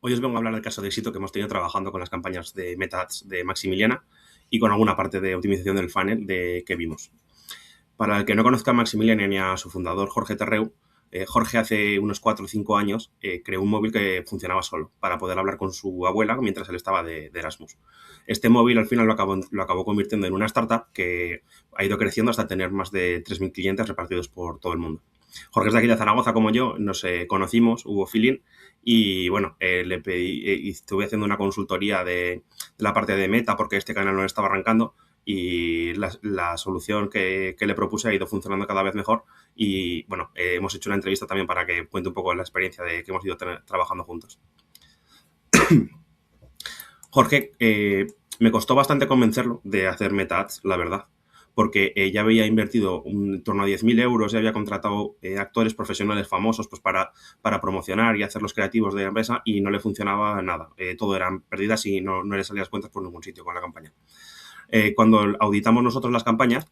Hoy os vengo a hablar del caso de éxito que hemos tenido trabajando con las campañas de Meta Ads de Maximiliana y con alguna parte de optimización del funnel que vimos. Para el que no conozca a Maximiliana ni a su fundador, Jorge Terreu, Jorge hace unos 4 o 5 años creó un móvil que funcionaba solo para poder hablar con su abuela mientras él estaba de Erasmus. Este móvil al final lo acabó convirtiendo en una startup que ha ido creciendo hasta tener más de 3.000 clientes repartidos por todo el mundo. Jorge es de aquí de Zaragoza como yo, nos conocimos, hubo feeling y bueno, le pedí, estuve haciendo una consultoría de la parte de Meta porque este canal no estaba arrancando y la solución que le propuse ha ido funcionando cada vez mejor y bueno, hemos hecho una entrevista también para que cuente un poco la experiencia de que hemos ido trabajando juntos. Jorge, me costó bastante convencerlo de hacer Meta Ads, la verdad, porque ya había invertido en torno a 10.000 euros y había contratado actores profesionales famosos pues, para promocionar y hacer los creativos de la empresa y no le funcionaba nada. Todo eran pérdidas y no le salían las cuentas por ningún sitio con la campaña. Cuando auditamos nosotros las campañas,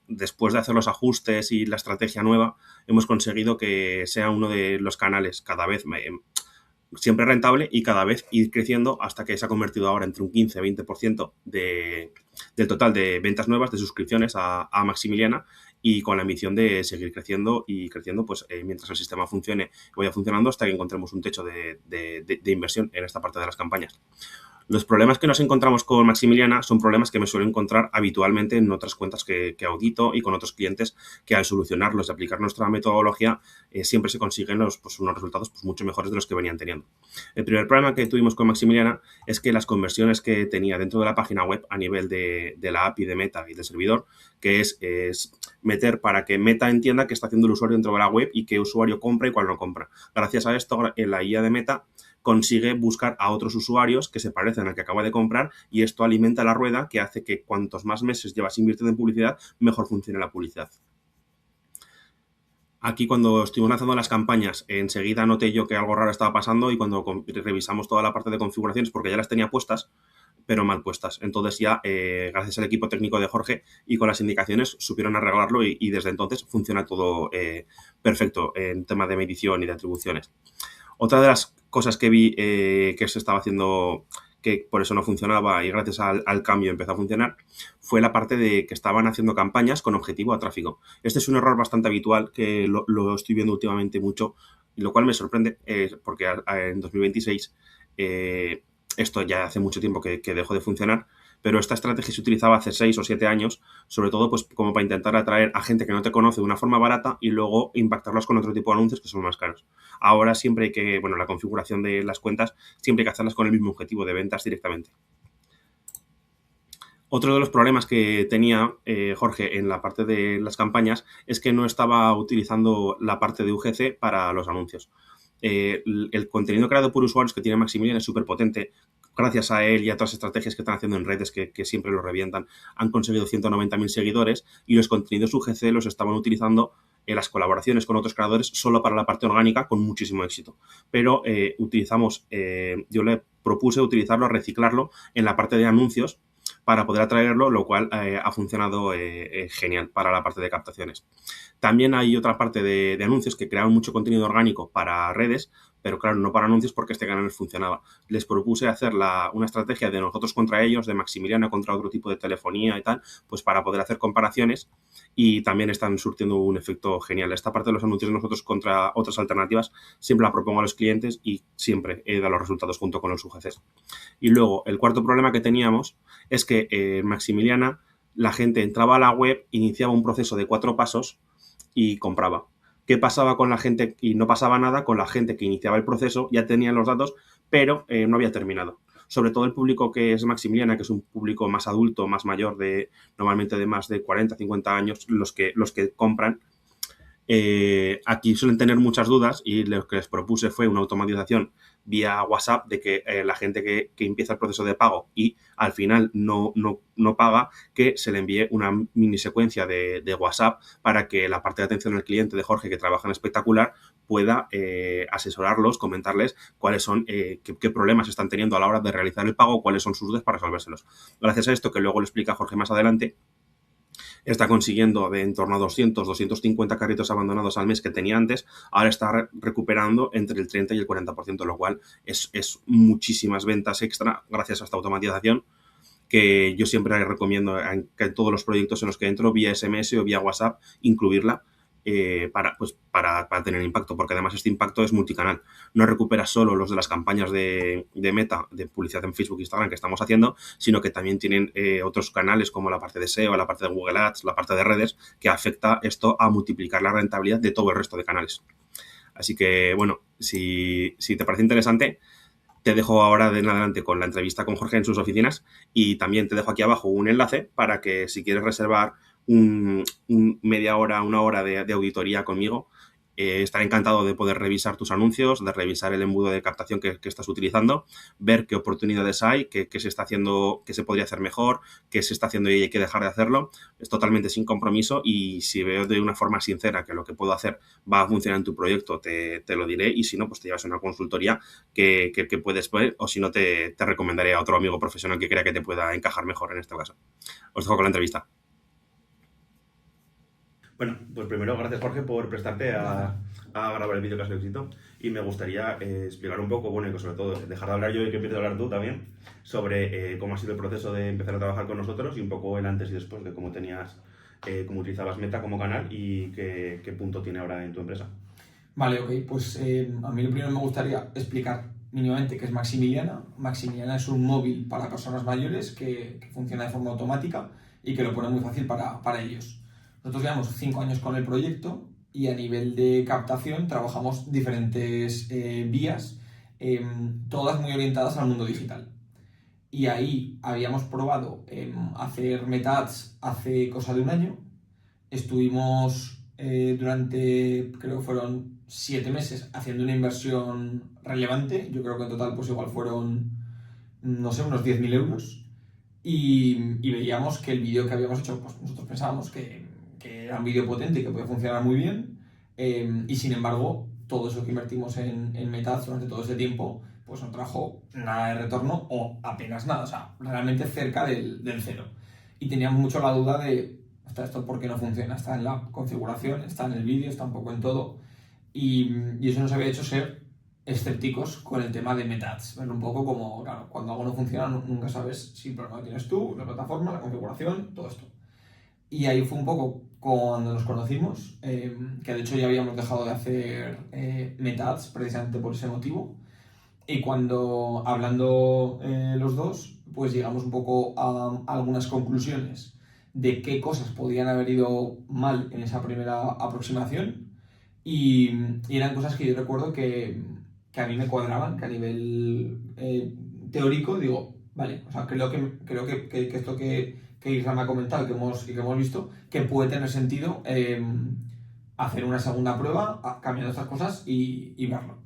después de hacer los ajustes y la estrategia nueva, hemos conseguido que sea uno de los canales cada vez siempre rentable y cada vez ir creciendo hasta que se ha convertido ahora entre un 15-20% del total de ventas nuevas, de suscripciones a Maximiliana y con la ambición de seguir creciendo y creciendo pues mientras el sistema funcione y vaya funcionando hasta que encontremos un techo de inversión en esta parte de las campañas. Los problemas que nos encontramos con Maximiliana son problemas que me suelo encontrar habitualmente en otras cuentas que audito y con otros clientes que al solucionarlos y aplicar nuestra metodología siempre se consiguen unos resultados pues, mucho mejores de los que venían teniendo. El primer problema que tuvimos con Maximiliana es que las conversiones que tenía dentro de la página web a nivel de la API de Meta y del servidor, que es meter para que Meta entienda qué está haciendo el usuario dentro de la web y qué usuario compra y cuál no compra. Gracias a esto, la IA de Meta consigue buscar a otros usuarios que se parecen al que acaba de comprar y esto alimenta la rueda que hace que cuantos más meses llevas invirtiendo en publicidad, mejor funcione la publicidad. Aquí cuando estuvimos lanzando las campañas, enseguida noté yo que algo raro estaba pasando y cuando revisamos toda la parte de configuraciones, porque ya las tenía puestas, pero mal puestas. Entonces ya, gracias al equipo técnico de Jorge y con las indicaciones, supieron arreglarlo y desde entonces funciona todo perfecto en tema de medición y de atribuciones. Otra de las cosas que vi que se estaba haciendo, que por eso no funcionaba y gracias al cambio empezó a funcionar, fue la parte de que estaban haciendo campañas con objetivo a tráfico. Este es un error bastante habitual que lo estoy viendo últimamente mucho, y lo cual me sorprende porque en 2026 esto ya hace mucho tiempo que dejó de funcionar, pero esta estrategia se utilizaba hace 6 o 7 años, sobre todo pues como para intentar atraer a gente que no te conoce de una forma barata y luego impactarlos con otro tipo de anuncios que son más caros. Ahora siempre hay que, bueno, la configuración de las cuentas siempre hay que hacerlas con el mismo objetivo de ventas directamente. Otro de los problemas que tenía Jorge en la parte de las campañas es que no estaba utilizando la parte de UGC para los anuncios. El contenido creado por usuarios que tiene Maximilian es súper potente. Gracias a él y a todas las estrategias que están haciendo en redes que siempre lo revientan, han conseguido 190.000 seguidores y los contenidos UGC los estaban utilizando en las colaboraciones con otros creadores solo para la parte orgánica con muchísimo éxito. Pero yo le propuse utilizarlo, reciclarlo en la parte de anuncios para poder atraerlo, lo cual ha funcionado genial para la parte de captaciones. También hay otra parte de anuncios que creaban mucho contenido orgánico para redes, pero claro, no para anuncios porque este canal funcionaba. Les propuse hacer una estrategia de nosotros contra ellos, de Maximiliana contra otro tipo de telefonía y tal, pues para poder hacer comparaciones y también están surtiendo un efecto genial. Esta parte de los anuncios de nosotros contra otras alternativas siempre la propongo a los clientes y siempre he dado los resultados junto con los UGCs. Y luego, el cuarto problema que teníamos es que Maximiliana, la gente entraba a la web, iniciaba un proceso de 4 pasos y compraba. ¿Qué pasaba con la gente? Y no pasaba nada con la gente que iniciaba el proceso, ya tenían los datos, pero no había terminado. Sobre todo el público que es Maximiliana, que es un público más adulto, más mayor, normalmente de más de 40, 50 años, los que compran. Aquí suelen tener muchas dudas y lo que les propuse fue una automatización vía WhatsApp de que la gente que empieza el proceso de pago y al final no paga, que se le envíe una mini secuencia de WhatsApp para que la parte de atención al cliente de Jorge, que trabaja en Espectacular, pueda asesorarlos, comentarles cuáles son, qué problemas están teniendo a la hora de realizar el pago, cuáles son sus dudas para resolvérselos. Gracias a esto, que luego lo explica Jorge más adelante, está consiguiendo de en torno a 250 carritos abandonados al mes que tenía antes, ahora está recuperando entre el 30 y el 40%, lo cual es muchísimas ventas extra gracias a esta automatización, que yo siempre recomiendo que en todos los proyectos en los que entro, vía SMS o vía WhatsApp, incluirla para tener impacto, porque además este impacto es multicanal. No recupera solo los de las campañas de Meta, de publicidad en Facebook e Instagram que estamos haciendo, sino que también tienen otros canales como la parte de SEO, la parte de Google Ads, la parte de redes, que afecta esto a multiplicar la rentabilidad de todo el resto de canales. Así que, bueno, si te parece interesante, te dejo ahora de en adelante con la entrevista con Jorge en sus oficinas, y también te dejo aquí abajo un enlace para que si quieres reservar media hora, una hora de auditoría conmigo, estaré encantado de poder revisar tus anuncios, de revisar el embudo de captación que estás utilizando, ver qué oportunidades hay, qué se está haciendo, qué se podría hacer mejor, qué se está haciendo y hay que dejar de hacerlo. Es totalmente sin compromiso, y si veo de una forma sincera que lo que puedo hacer va a funcionar en tu proyecto, te lo diré, y si no, pues te llevas a una consultoría que puedes ver, o si no, te recomendaré a otro amigo profesional que crea que te pueda encajar mejor en este caso. Os dejo con la entrevista. Bueno, pues primero, gracias Jorge por prestarte a grabar el vídeo que has escrito, y me gustaría explicar un poco, bueno, y sobre todo dejar de hablar yo y que empieces a hablar tú también, sobre cómo ha sido el proceso de empezar a trabajar con nosotros y un poco el antes y después de cómo utilizabas Meta como canal y qué punto tiene ahora en tu empresa. Vale, ok, pues a mí lo primero me gustaría explicar mínimamente qué es Maximiliana. Maximiliana es un móvil para personas mayores que funciona de forma automática y que lo pone muy fácil para ellos. Nosotros llevamos 5 años con el proyecto y a nivel de captación trabajamos diferentes vías, todas muy orientadas al mundo digital. Y ahí habíamos probado hacer Meta Ads hace cosa de un año. Estuvimos durante, creo que fueron 7 meses, haciendo una inversión relevante. Yo creo que en total pues igual fueron, no sé, unos 10.000 euros. Y veíamos que el vídeo que habíamos hecho, pues nosotros pensábamos que era un vídeo potente y que podía funcionar muy bien. Y sin embargo, todo eso que invertimos en Meta Ads durante todo ese tiempo, pues no trajo nada de retorno o apenas nada, o sea, realmente cerca del cero. Y teníamos mucho la duda de, ¿esto por qué no funciona? Está en la configuración, está en el vídeo, está un poco en todo. Y eso nos había hecho ser escépticos con el tema de Meta Ads. Verlo un poco como, claro, cuando algo no funciona nunca sabes si el problema lo tienes tú, la plataforma, la configuración, todo esto. Y ahí fue un poco cuando nos conocimos, que de hecho ya habíamos dejado de hacer Meta Ads precisamente por ese motivo. Y cuando, hablando los dos, pues llegamos un poco a algunas conclusiones de qué cosas podían haber ido mal en esa primera aproximación. Y eran cosas que yo recuerdo que a mí me cuadraban, que a nivel teórico digo, vale, o sea, creo que esto que Isra me ha comentado y que hemos visto, que puede tener sentido hacer una segunda prueba cambiando estas cosas y verlo.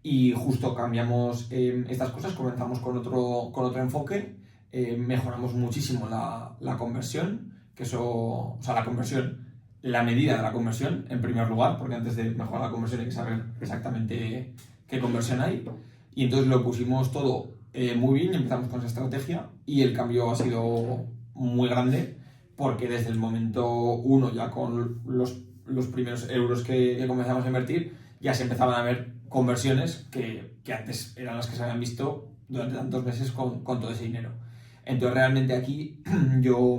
Y justo cambiamos estas cosas, comenzamos con otro enfoque, mejoramos muchísimo la conversión, que eso, o sea, la conversión, la medida de la conversión en primer lugar, porque antes de mejorar la conversión hay que saber exactamente qué conversión hay. Y entonces lo pusimos todo muy bien y empezamos con esa estrategia, y el cambio ha sido muy grande, porque desde el momento 1, ya con los primeros euros que comenzamos a invertir, ya se empezaban a ver conversiones que antes eran las que se habían visto durante tantos meses con todo ese dinero. Entonces realmente aquí yo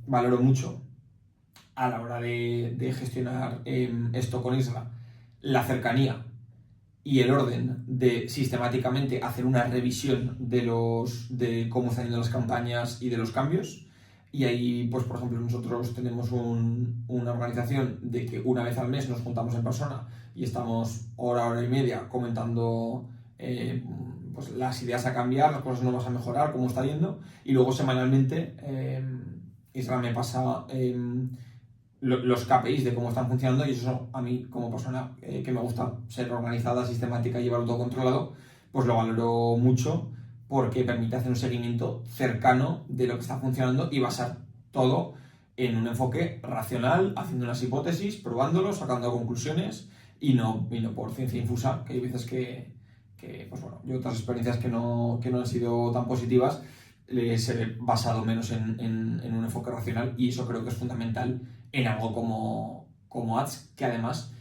valoro mucho a la hora de gestionar esto con Isra, la cercanía y el orden de sistemáticamente hacer una revisión de cómo están yendo las campañas y de los cambios. Y ahí, pues por ejemplo, nosotros tenemos una organización de que una vez al mes nos juntamos en persona y estamos hora y media comentando pues las ideas a cambiar, las cosas nuevas a mejorar, cómo está yendo. Y luego semanalmente Isra me pasa los KPIs de cómo están funcionando, y eso a mí como persona que me gusta ser organizada, sistemática y llevarlo todo controlado, pues lo valoro mucho, porque permite hacer un seguimiento cercano de lo que está funcionando y basar todo en un enfoque racional, haciendo unas hipótesis, probándolo, sacando conclusiones, y no por ciencia infusa, que hay veces que pues bueno, yo otras experiencias que no han sido tan positivas, se ve basado menos en un enfoque racional, y eso creo que es fundamental en algo como Ads, que además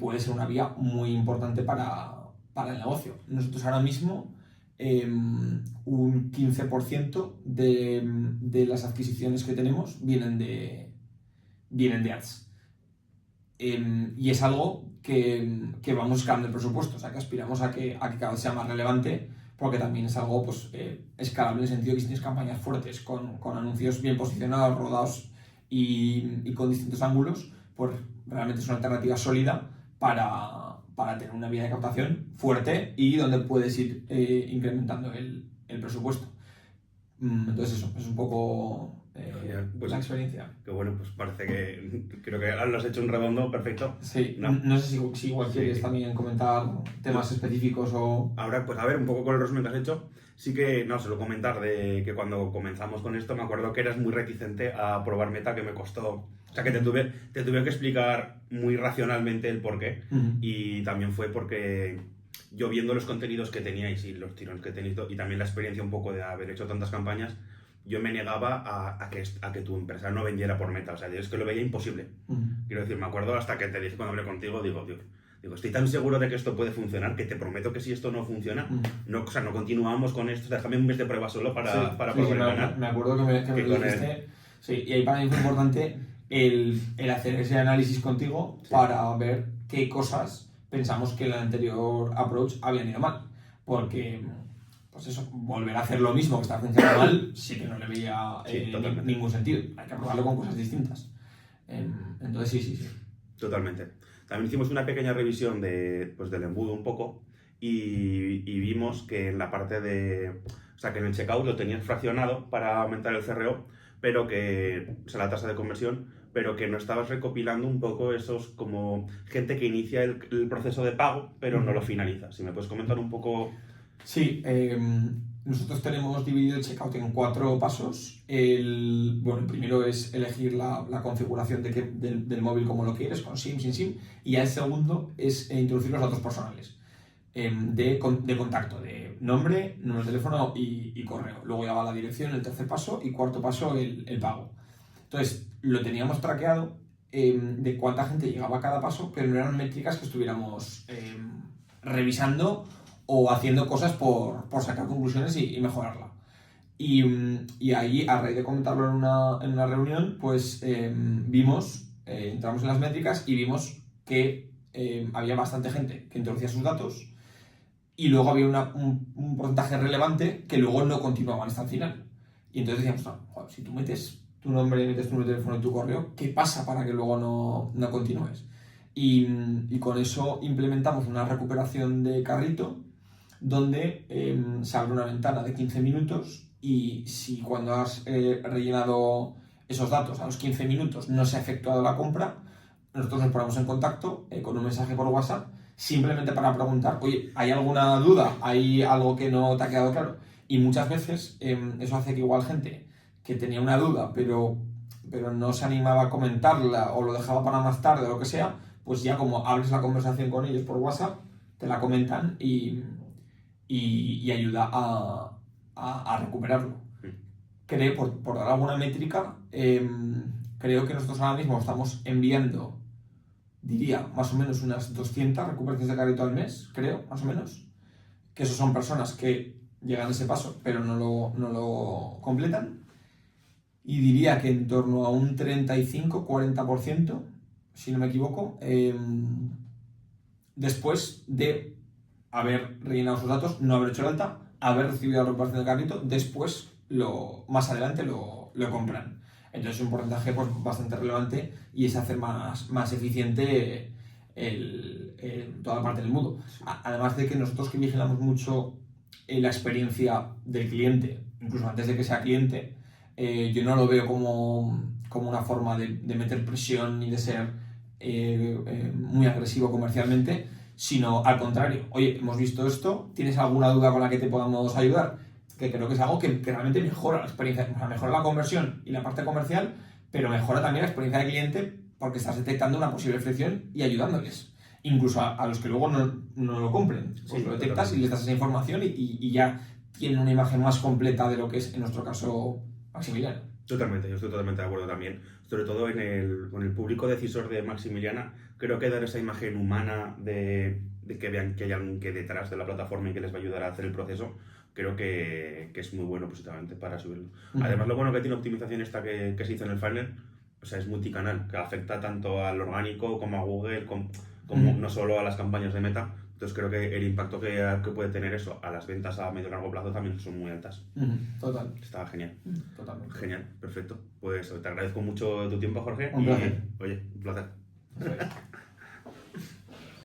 puede ser una vía muy importante para el negocio. Nosotros ahora mismo un 15% de las adquisiciones que tenemos vienen de Ads. Y es algo que vamos escalando el presupuesto, o sea que aspiramos a que cada vez sea más relevante, porque también es algo pues, escalable en el sentido que si tienes campañas fuertes con anuncios bien posicionados, rodados y con distintos ángulos, pues realmente es una alternativa sólida para tener una vía de captación fuerte y donde puedes ir incrementando el presupuesto. Entonces eso, es un poco pues, la experiencia. Que bueno, pues parece que creo que lo has hecho un redondo perfecto. Sí, no sé si igual quieres también comentar temas específicos o... Ahora, pues a ver, un poco con el resumen que has hecho, sí que, no, solo comentar de que cuando comenzamos con esto me acuerdo que eras muy reticente a probar Meta, que me costó, o sea que te tuve que explicar muy racionalmente el porqué, y también fue porque yo viendo los contenidos que teníais y los tirones que tenéis y también la experiencia un poco de haber hecho tantas campañas, yo me negaba a que tu empresa no vendiera por Meta, o sea, yo es que lo veía imposible. Quiero decir, me acuerdo hasta que te dije cuando hablé contigo, digo, estoy tan seguro de que esto puede funcionar que te prometo que si esto no funciona, no continuamos con esto, déjame un mes de prueba solo para probar el canal. Me acuerdo que me lo dijiste. Sí, y ahí para mí fue importante el hacer ese análisis contigo para ver qué cosas pensamos que en el anterior approach habían ido mal. Porque, pues eso, volver a hacer lo mismo que está funcionando mal, sí que no le veía ningún sentido. Hay que probarlo con cosas distintas. Entonces sí. Totalmente. También hicimos una pequeña revisión del embudo un poco y vimos que en la parte o sea, que en el checkout lo tenías fraccionado para aumentar el CRO, pero que, o sea, la tasa de conversión, pero que no estabas recopilando un poco esos como gente que inicia el proceso de pago, pero no lo finaliza. Si me puedes comentar un poco... Sí, nosotros tenemos dividido el checkout en 4 pasos. El primero es elegir la configuración del móvil como lo quieres, con SIM, sin SIM, y el segundo es introducir los datos personales de contacto, de nombre, número de teléfono y correo. Luego ya va la dirección, el tercer paso, y cuarto paso, el pago. Entonces, lo teníamos traqueado de cuánta gente llegaba a cada paso, pero no eran métricas que estuviéramos revisando o haciendo cosas por sacar conclusiones y mejorarla. Y ahí, a raíz de comentarlo en una reunión, pues vimos, entramos en las métricas y vimos que había bastante gente que introducía sus datos y luego había un porcentaje relevante que luego no continuaban hasta el final. Y entonces decíamos, joder, si tú metes tu nombre, metes tu número de teléfono y tu correo, ¿qué pasa para que luego no continúes? Y con eso implementamos una recuperación de carrito donde se abre una ventana de 15 minutos y si cuando has rellenado esos datos a los 15 minutos no se ha efectuado la compra, nosotros nos ponemos en contacto con un mensaje por WhatsApp simplemente para preguntar, oye, ¿hay alguna duda? ¿Hay algo que no te ha quedado claro? Y muchas veces eso hace que igual gente que tenía una duda pero no se animaba a comentarla o lo dejaba para más tarde o lo que sea, pues ya como abres la conversación con ellos por WhatsApp, te la comentan y ayuda a recuperarlo. Creo, por dar alguna métrica, creo que nosotros ahora mismo estamos enviando, diría, más o menos unas 200 recuperaciones de carrito al mes, creo, más o menos, que esos son personas que llegan a ese paso pero no lo completan, y diría que en torno a un 35-40%, si no me equivoco, después de haber rellenado sus datos, no haber hecho el alta, haber recibido la recuperación del carrito, después, más adelante, lo compran. Entonces es un porcentaje pues, bastante relevante y es hacer más eficiente toda la parte del embudo. Además de que nosotros que vigilamos mucho la experiencia del cliente, incluso antes de que sea cliente, yo no lo veo como una forma de meter presión ni de ser muy agresivo comercialmente, sino al contrario, oye, hemos visto esto, ¿tienes alguna duda con la que te podamos ayudar? Que creo que es algo que realmente mejora la experiencia, o sea, mejora la conversión y la parte comercial, pero mejora también la experiencia del cliente porque estás detectando una posible fricción y ayudándoles. Incluso a los que luego no lo compren, pues lo detectas y les das esa información y ya tienen una imagen más completa de lo que es, en nuestro caso, Maximiliano. Totalmente, yo estoy totalmente de acuerdo también. Sobre todo con el público decisor de Maximiliana, creo que dar esa imagen humana de que vean que hay alguien que detrás de la plataforma y que les va a ayudar a hacer el proceso, creo que es muy bueno positivamente para subirlo. Además, lo bueno que tiene optimización esta que se hizo en el funnel, o sea, es multicanal, que afecta tanto al orgánico como a Google, como no solo a las campañas de Meta. Entonces creo que el impacto que puede tener eso a las ventas a medio y largo plazo también son muy altas. Total. Está genial. Totalmente. Genial, perfecto. Pues te agradezco mucho tu tiempo, Jorge. Un placer. Oye, un placer.